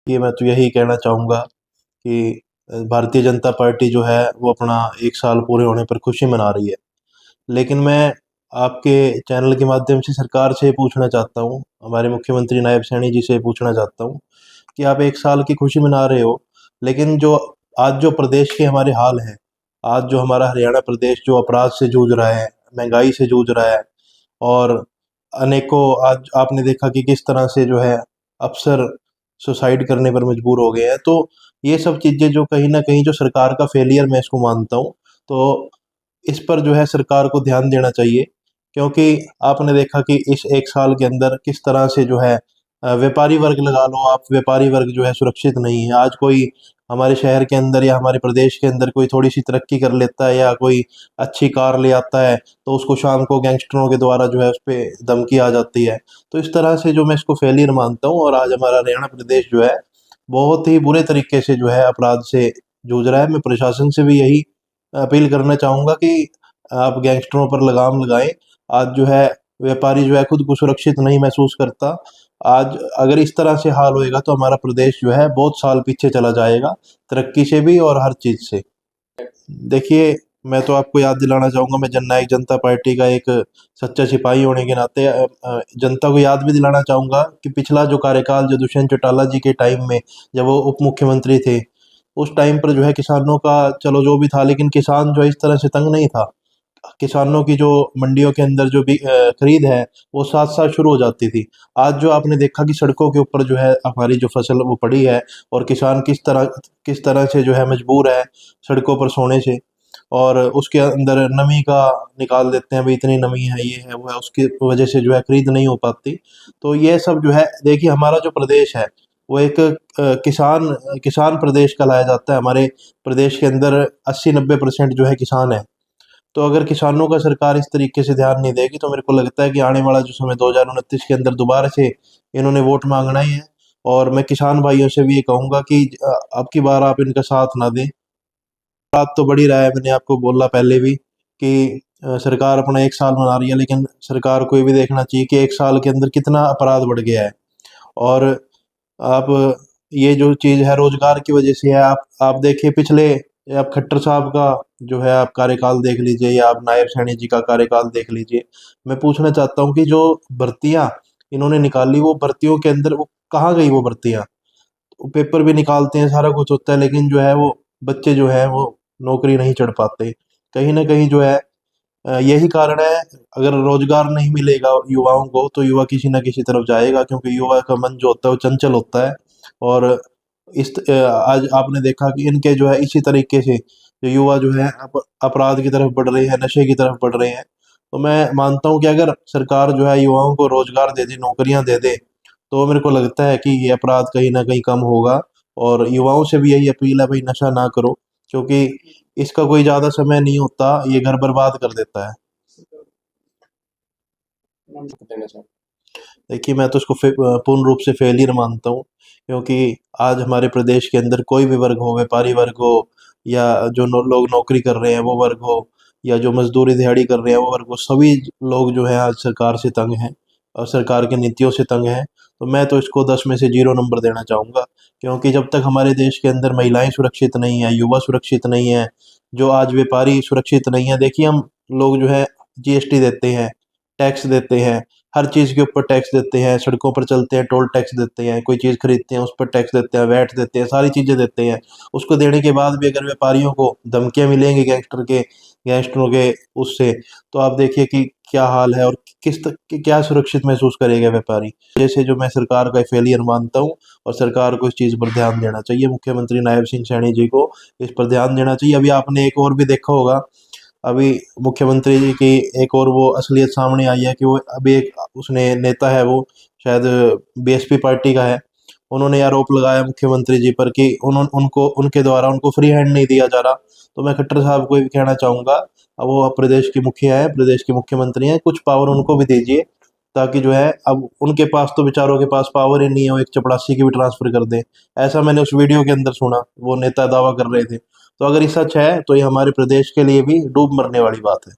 कि मैं तो यही कहना चाहूँगा कि भारतीय जनता पार्टी जो है वो अपना 1 साल पूरे होने पर खुशी मना रही है। लेकिन मैं आपके चैनल के माध्यम से सरकार से पूछना चाहता हूँ, हमारे मुख्यमंत्री नायब सैनी जी से पूछना चाहता हूँ कि आप 1 साल की खुशी मना रहे हो, लेकिन जो आज जो प्रदेश के हमारे हाल हैं, आज जो हमारा हरियाणा प्रदेश जो अपराध से जूझ रहा है, महँगाई से जूझ रहा है और अनेकों आज आपने देखा कि किस तरह से जो है अफ़सर सुसाइड करने पर मजबूर हो गए हैं। तो ये सब चीज़ें जो कहीं न कहीं जो सरकार का फ़ेलियर मैं इसको मानता हूँ। तो इस पर जो है सरकार को ध्यान देना चाहिए, क्योंकि आपने देखा कि इस 1 साल के अंदर किस तरह से जो है व्यापारी वर्ग लगा लो आप, व्यापारी वर्ग जो है सुरक्षित नहीं है। आज कोई हमारे शहर के अंदर या हमारे प्रदेश के अंदर कोई थोड़ी-सी तरक्की कर लेता है या कोई अच्छी कार ले आता है, तो उसको शाम को गैंगस्टरों के द्वारा जो है उसपे धमकी आ जाती है। तो इस तरह से जो मैं इसको फ़ेलियर मानता हूँ और आज हमारा हरियाणा प्रदेश जो है, बहुत ही बुरे तरीके से जो है अपराध से जूझ रहा है। मैं प्रशासन से भी यही अपील करना चाहूँगा कि आप गैंगस्टरों पर लगाम लगाएँ। आज जो है व्यापारी जो है खुद को सुरक्षित नहीं महसूस करता। आज अगर इस तरह से हाल होएगा तो हमारा प्रदेश जो है बहुत साल पीछे चला जाएगा, तरक्की से भी और हर चीज़ से। देखिए, मैं तो आपको याद दिलाना चाहूँगा, मैं जननायक जनता पार्टी का एक सच्चा सिपाही होने के नाते जनता को याद भी दिलाना चाहूँगा कि पिछला जो कार्यकाल जो दुष्यंत चौटाला जी के टाइम में जब वो उप मुख्यमंत्री थे, उस टाइम पर जो है किसानों का चलो जो भी था, लेकिन किसान जो है इस तरह से तंग नहीं था। किसानों की जो मंडियों के अंदर जो भी खरीद है, वो साथ-साथ शुरू हो जाती थी। आज जो आपने देखा कि सड़कों के ऊपर जो है हमारी जो फसल वो पड़ी है और किसान किस तरह से जो है मजबूर है सड़कों पर सोने से और उसके अंदर नमी का निकाल देते हैं, भई इतनी नमी है, ये है, वो है, उसकी वजह से जो है खरीद नहीं हो पाती। तो ये सब जो है देखिए हमारा जो प्रदेश है, वो एक किसान प्रदेश कहलाया जाता है। हमारे प्रदेश के अंदर 80-90% जो है किसान हैं। तो अगर किसानों का सरकार इस तरीके से ध्यान नहीं देगी तो मेरे को लगता है कि आने वाला जो समय 2029 के अंदर दोबारा से इन्होंने वोट मांगना ही है। और मैं किसान भाइयों से भी ये कहूँगा कि अब की बार आप इनका साथ ना दें। बात तो बढ़ ही रहा है, मैंने आपको बोला पहले भी कि सरकार अपना 1 साल मना रही है, लेकिन सरकार को ये भी देखना चाहिए कि 1 साल के अंदर कितना अपराध बढ़ गया है। और आप ये जो चीज़ है रोज़गार की वजह से है। आप देखिए पिछले आप खट्टर साहब का जो है आप कार्यकाल देख लीजिए या आप नायब सैनी जी का कार्यकाल देख लीजिए। मैं पूछना चाहता हूँ कि जो भर्तियाँ इन्होंने निकाली, वो भर्तियों के अंदर वो कहाँ गई वो भर्तियाँ? वो पेपर भी निकालते हैं, सारा कुछ होता है, लेकिन जो है वो बच्चे जो हैं वो नौकरी नहीं चढ़ पाते। कहीं न कहीं जो है यही कारण है। अगर रोज़गार नहीं मिलेगा युवाओं को तो युवा किसी न किसी तरफ जाएगा, क्योंकि युवा का मन जो होता है वो चंचल होता है। और आज आपने देखा कि इनके जो है इसी तरीके से जो युवा जो है अपराध की तरफ बढ़ रहे हैं, नशे की तरफ बढ़ रहे हैं। तो मैं मानता हूँ कि अगर सरकार जो है युवाओं को रोज़गार दे दे, नौकरियाँ दे दे, तो मेरे को लगता है कि ये अपराध कहीं न कहीं कम होगा। और युवाओं से भी यही अपील है, भई नशा ना करो, क्योंकि इसका कोई ज़्यादा समय नहीं होता, ये घर बर्बाद कर देता है। देखिए, मैं तो इसको पूर्ण रूप से फेलियर मानता हूँ, क्योंकि आज हमारे प्रदेश के अंदर कोई भी वर्ग हो, व्यापारी वर्ग हो या जो लोग नौकरी कर रहे हैं वो वर्ग हो या जो मजदूरी दिहाड़ी कर रहे हैं वो वर्ग हो, सभी लोग जो हैं आज सरकार से तंग हैं और सरकार की नीतियों से तंग हैं। तो मैं तो इसको 10 में से 0 नंबर देना चाहूँगा, क्योंकि जब तक हमारे देश के अंदर महिलाएँ सुरक्षित नहीं हैं, युवा सुरक्षित नहीं हैं, जो आज व्यापारी सुरक्षित नहीं है। देखिए, हम लोग जो है जीएसटी देते हैं, टैक्स देते हैं, हर चीज़ के ऊपर टैक्स देते हैं, सड़कों पर चलते हैं टोल टैक्स देते हैं, कोई चीज़ खरीदते हैं उस पर टैक्स देते हैं, वैट देते हैं, सारी चीज़ें देते हैं। उसको देने के बाद भी अगर व्यापारियों को धमकियाँ मिलेंगी गैंगस्टरों के उससे, तो आप देखिए कि क्या हाल है और क्या सुरक्षित महसूस करेगा व्यापारी। जैसे जो मैं सरकार का फेलियर मानता हूँ और सरकार को इस चीज़ पर ध्यान देना चाहिए, मुख्यमंत्री नायब सिंह सैनी जी को इस पर ध्यान देना चाहिए। अभी आपने एक और भी देखा होगा, अभी मुख्यमंत्री जी की एक और वो असलियत सामने आई है कि वो अभी एक उसने नेता है, वो शायद बीएसपी पार्टी का है। उन्होंने आरोप लगाया मुख्यमंत्री जी पर कि उनको उनके द्वारा उनको फ्री हैंड नहीं दिया जा रहा। तो मैं खट्टर साहब को ये भी कहना चाहूँगा, अब वो प्रदेश के मुखिया हैं, प्रदेश के मुख्यमंत्री हैं, कुछ पावर उनको भी दीजिए, ताकि जो है अब उनके पास तो बेचारों के पास पावर ही नहीं है, वो एक चपरासी की भी ट्रांसफ़र कर दें। ऐसा मैंने उस वीडियो के अंदर सुना, वो नेता दावा कर रहे थे। तो अगर ये सच है तो ये हमारे प्रदेश के लिए भी डूब मरने वाली बात है।